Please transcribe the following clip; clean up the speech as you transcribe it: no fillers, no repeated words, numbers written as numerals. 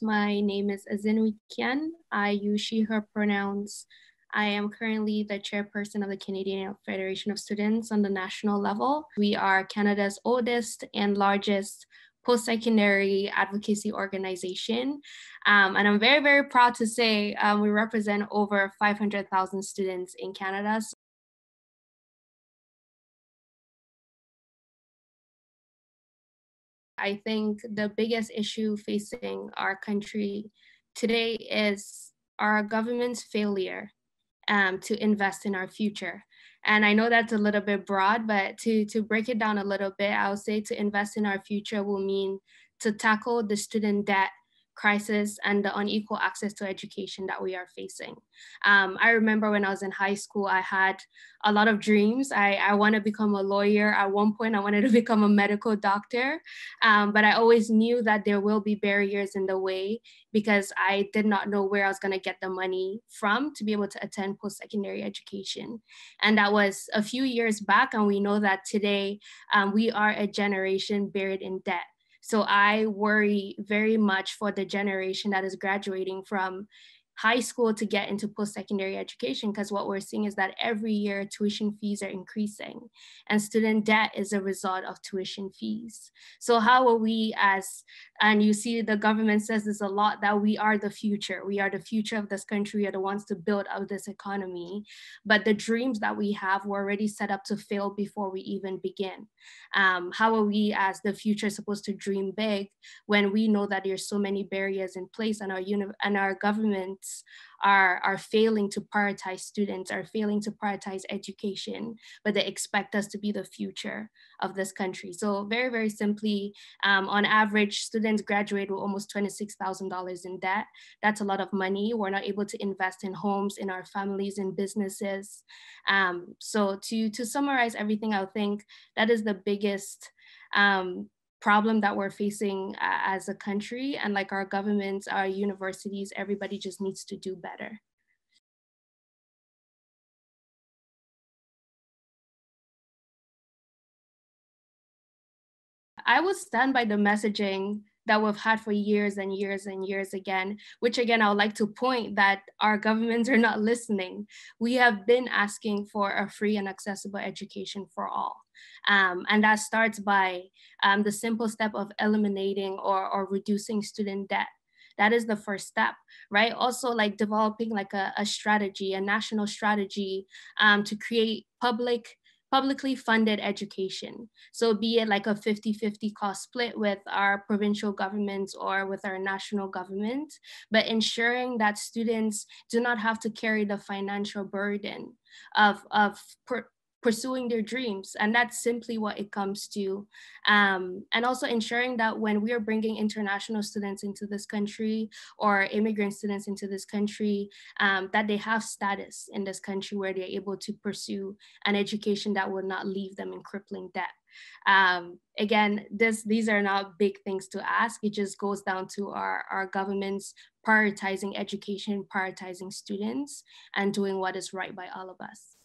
My name is Azinwi Kian. I use she, her pronouns. I am currently the chairperson of the Canadian Federation of Students on the national level. We are Canada's oldest and largest post-secondary advocacy organization. And I'm very, very proud to say we represent over 500,000 students in Canada. I think the biggest issue facing our country today is our government's failure to invest in our future. And I know that's a little bit broad, but to break it down a little bit, I would say to invest in our future will mean to tackle the student debt crisis and the unequal access to education that we are facing. I remember when I was in high school, I had a lot of dreams. I want to become a lawyer. At one point, I wanted to become a medical doctor, but I always knew that there will be barriers in the way because I did not know where I was going to get the money from to be able to attend post-secondary education. And that was a few years back, and we know that today we are a generation buried in debt. So I worry very much for the generation that is graduating from high school to get into post-secondary education, because what we're seeing is that every year tuition fees are increasing and student debt is a result of tuition fees. So how are we and you see the government says this a lot, that we are the future. We are the future of this country, we are the ones to build up this economy. But the dreams that we have were already set up to fail before we even begin. How are we as the future supposed to dream big when we know that there's so many barriers in place and our governments are failing to prioritize students, are failing to prioritize education, but they expect us to be the future of this country. So very, very simply, on average, students graduate with almost $26,000 in debt. That's a lot of money. We're not able to invest in homes, in our families, in businesses. So to summarize everything, I think that is the biggest problem that we're facing as a country, and like our governments, our universities, everybody just needs to do better. I would stand by the messaging that we've had for years and years and years again, which again, I would like to point that our governments are not listening. We have been asking for a free and accessible education for all. And that starts by the simple step of eliminating or reducing student debt. That is the first step, right? Also, like developing like a strategy, a national strategy to create publicly funded education. So be it like a 50-50 cost split with our provincial governments or with our national government, but ensuring that students do not have to carry the financial burden of pursuing their dreams. And that's simply what it comes to. And also ensuring that when we are bringing international students into this country or immigrant students into this country, that they have status in this country where they're able to pursue an education that will not leave them in crippling debt. Again, these are not big things to ask. It just goes down to our governments prioritizing education, prioritizing students, and doing what is right by all of us.